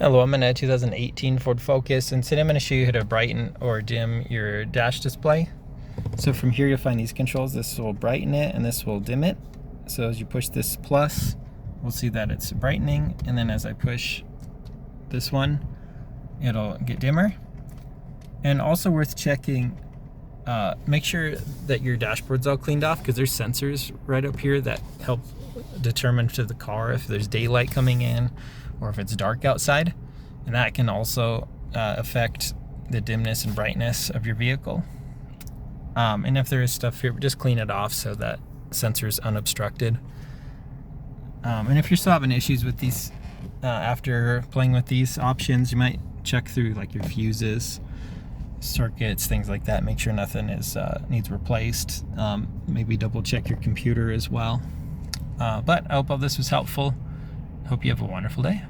Hello, I'm in a 2018 Ford Focus, and today I'm going to show you how to brighten or dim your dash display. So from here you'll find these controls. This will brighten it and this will dim it. So as you push this plus, we'll see that it's brightening, and then as I push this one, it'll get dimmer. And also worth checking, make sure that your dashboard's all cleaned off, because there's sensors right up here that help determine to the car if there's daylight coming in or if it's dark outside, and that can also affect the dimness and brightness of your vehicle. And if there is stuff here, just clean it off so that sensor is unobstructed. And if you're still having issues with these after playing with these options, you might check through like your fuses, circuits, things like that. Make sure nothing is needs replaced. Maybe double check your computer as well. But I hope all this was helpful. Hope you have a wonderful day.